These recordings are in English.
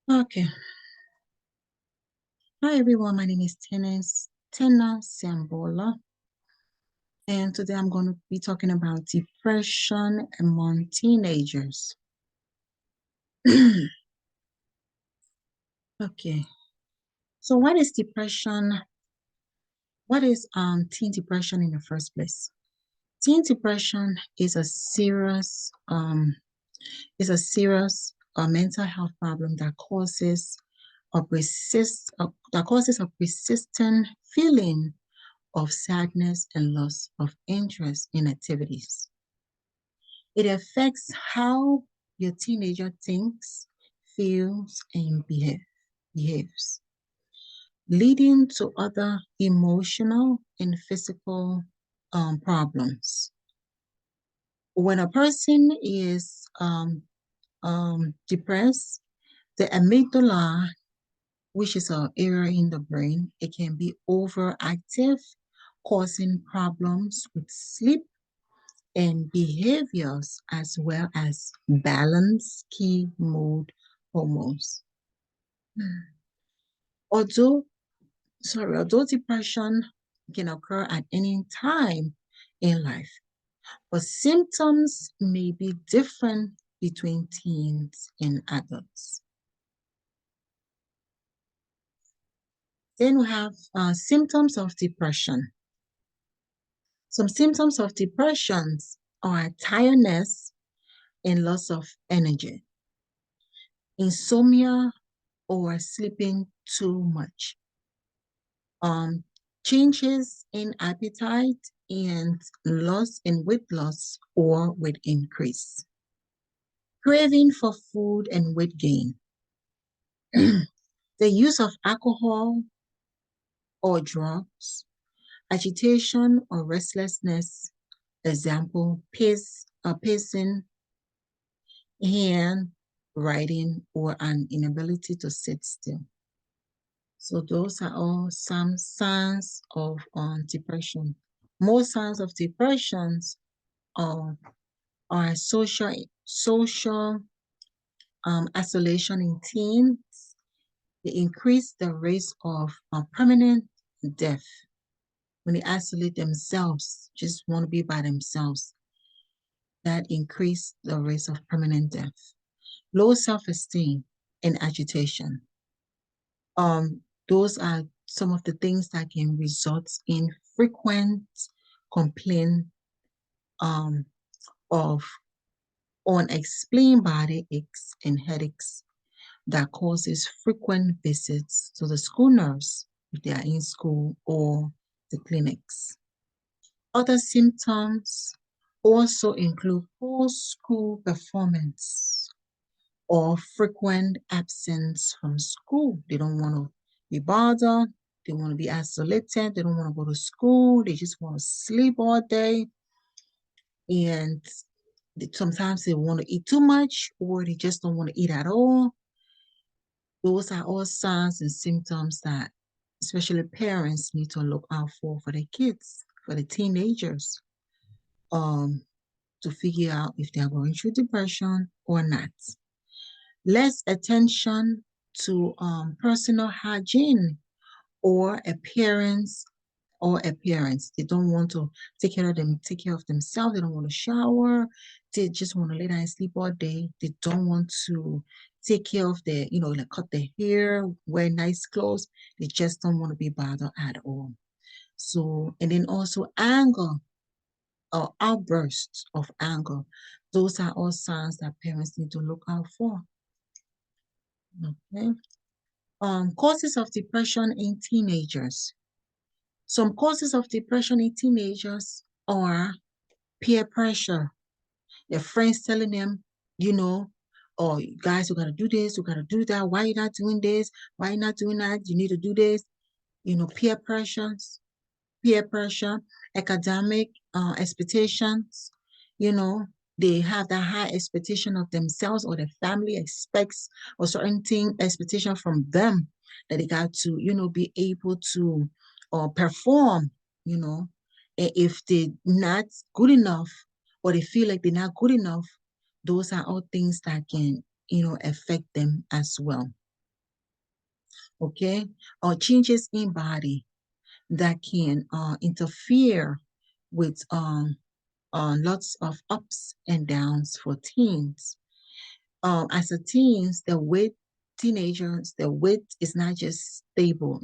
Okay. Hi everyone, my name is Tena Sambola, and today I'm going to be talking about depression among teenagers. Okay. So what is depression? What is teen depression in the first place? Teen depression is a serious mental health problem that causes a persistent feeling of sadness and loss of interest in activities. It affects how your teenager thinks, feels, and behaves, leading to other emotional and physical problems. When a person is depressed, the amygdala, which is an area in the brain, it can be overactive, causing problems with sleep and behaviors as well as balance key mood hormones. Although, although depression can occur at any time in life, but symptoms may be different between teens and adults. Then we have symptoms of depression. Some symptoms of depression are tiredness and loss of energy, insomnia or sleeping too much, changes in appetite and loss in weight loss or weight increase, craving for food and weight gain, the use of alcohol or drugs, agitation or restlessness, example, pacing, hand, writing, or an inability to sit still. So those are all some signs of depression. Most signs of depressions are social isolation in teens. They increase the risk of permanent death when they isolate themselves, just want to be by themselves. That increase the risk of permanent death. Low self-esteem and agitation. Those are some of the things that can result in frequent complaint of unexplained body aches and headaches that causes frequent visits to the school nurse if they are in school or the clinics. Other symptoms also include poor school performance or frequent absence from school. They don't want to be bothered. They want to be isolated. They don't want to go to school. They just want to sleep all day. And sometimes they want to eat too much or they just don't want to eat at all. Those are all signs and symptoms that especially parents need to look out for their kids, for the teenagers, to figure out if they are going through depression or not. Less attention to personal hygiene or appearance They don't want to take care of themselves. They don't want to shower. They just want to lay down and sleep all day. They don't want to take care of their, like cut their hair, wear nice clothes. They just don't want to be bothered at all. So, and then also anger or outbursts of anger. Those are all signs that parents need to look out for. Okay. Causes of depression in teenagers. Some causes of depression in teenagers are peer pressure. Their friends telling them, oh, guys, we gotta do this, we gotta do that. Why you not doing this? Why you not doing that? You need to do this. Peer pressure, academic expectations, they have that high expectation of themselves, or the family expects or certain thing expectation from them, that they got to, be able to perform, you know. And if they're not good enough, or they feel like they're not good enough, those are all things that can, affect them as well. Okay. Or changes in body that can interfere with lots of ups and downs for teens. As a teens, teenagers, the weight is not just stable,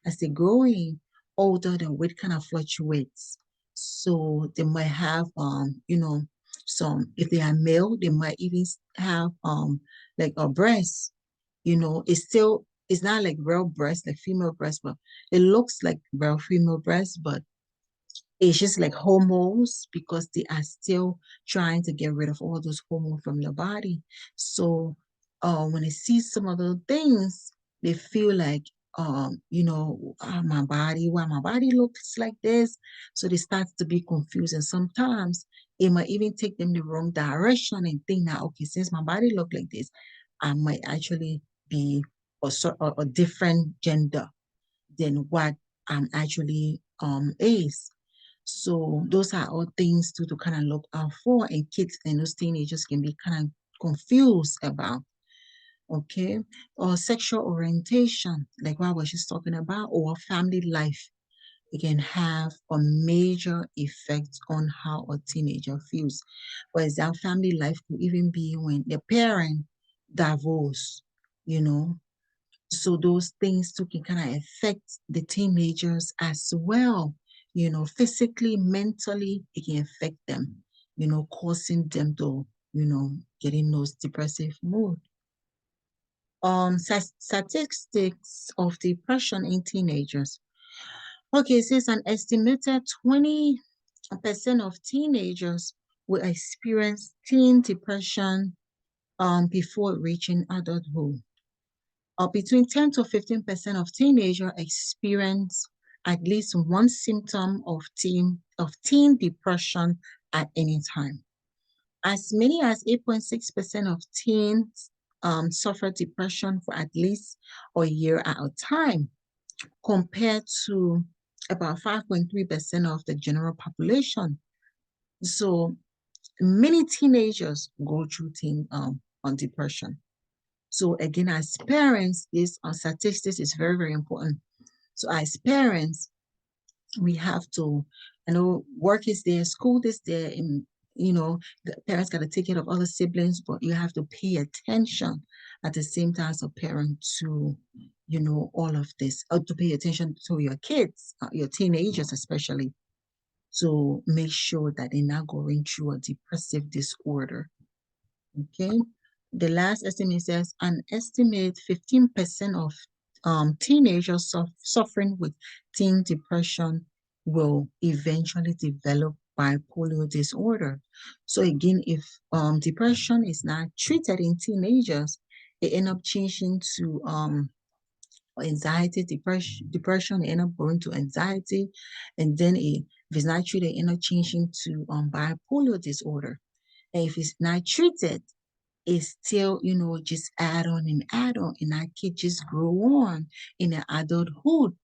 as they're growing older, the weight kind of fluctuates. So they might have, some, if they are male, they might even have, like a breast, it's not like real breast, like female breast, but it looks like real female breast, but it's just like hormones, because they are still trying to get rid of all those hormones from your body. So when they see some of those things, they feel like, my body, why my body looks like this. So they start to be confused. And sometimes it might even take them the wrong direction and think that, okay, since my body look like this, I might actually be a different gender than what I'm actually is. So those are all things to kind of look out for, and kids and those teenagers can be kind of confused about. Okay. Or sexual orientation, like what I was just talking about, or family life. It can have a major effect on how a teenager feels. For example, family life could even be when the parent divorce, you know, so those things too can kind of affect the teenagers as well. Physically, mentally, it can affect them, causing them to, get in those depressive mood. Statistics of depression in teenagers. Okay, it says an estimated 20% of teenagers will experience teen depression before reaching adulthood. Between 10 to 15% of teenagers experience at least one symptom of teen depression at any time. As many as 8.6% of teens suffer depression for at least a year at a time, compared to about 5.3% of the general population. So many teenagers go through on depression. So again, as parents, this statistics is very, very important. So as parents, we have to, work is there, school is there, and the parents got to take care of other siblings, but you have to pay attention at the same time as a parent to, all of this, or to pay attention to your kids, your teenagers especially, to make sure that they're not going through a depressive disorder. Okay. The last estimate says an estimated 15% of teenagers suffering with teen depression will eventually develop bipolar disorder. So again, if depression is not treated in teenagers, it end up changing to anxiety, depression, end up going to anxiety, and then if it's not treated, end up changing to bipolar disorder. And if it's not treated, it's still, just add on, and that kid just grow on in the adulthood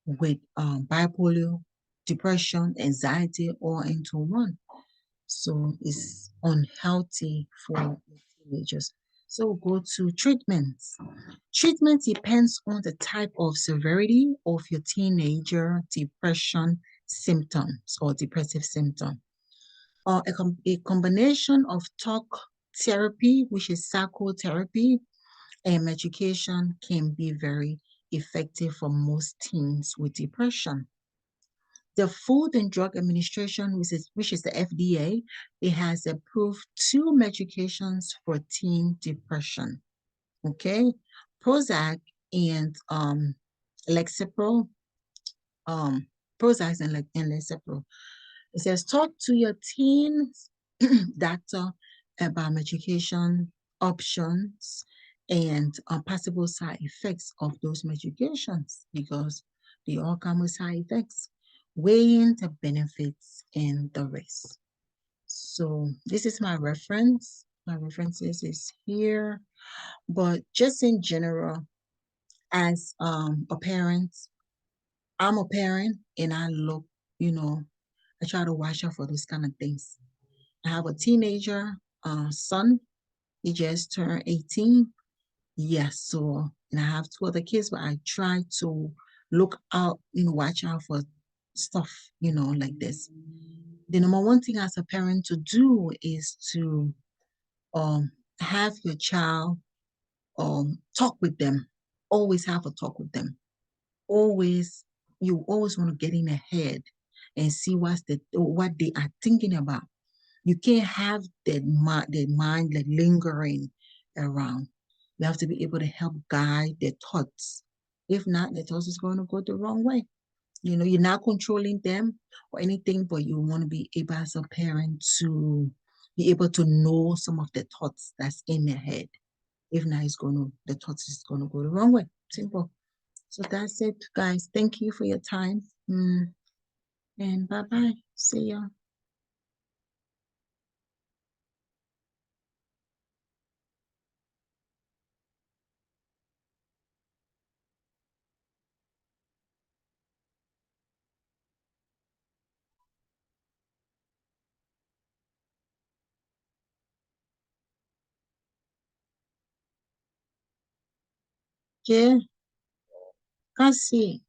with bipolar, depression, anxiety, all into one. So it's unhealthy for teenagers. So go to treatments. Treatment depends on the type of severity of your teenager depression symptoms or depressive symptom. A combination of talk therapy, which is psychotherapy, and medication can be very effective for most teens with depression. The Food and Drug Administration, which is the FDA, it has approved two medications for teen depression. Okay, Prozac and Lexapro, um, Prozac and Lexapro. It says talk to your teen doctor about medication options and possible side effects of those medications, because they all come with side effects, weighing the benefits and the risks. So this is my reference. My references is here, but just in general, as a parent, I'm a parent and I look, you know, I try to watch out for those kind of things. I have a teenager son. He just turned 18. Yes, so and I have two other kids, but I try to look out, watch out for stuff, like this. The number one thing as a parent to do is to um have your child talk with them. Always have a talk with them. Always, you always want to get in ahead and see what they are thinking about. You can't have their mind like lingering around. You have to be able to help guide their thoughts. If not, their thoughts is going to go the wrong way. You're not controlling them or anything, but you want to be able as a parent to be able to know some of the thoughts that's in their head. If not, the thoughts is gonna go the wrong way. Simple. So that's it, guys. Thank you for your time. And bye bye. See ya. Yeah, casi.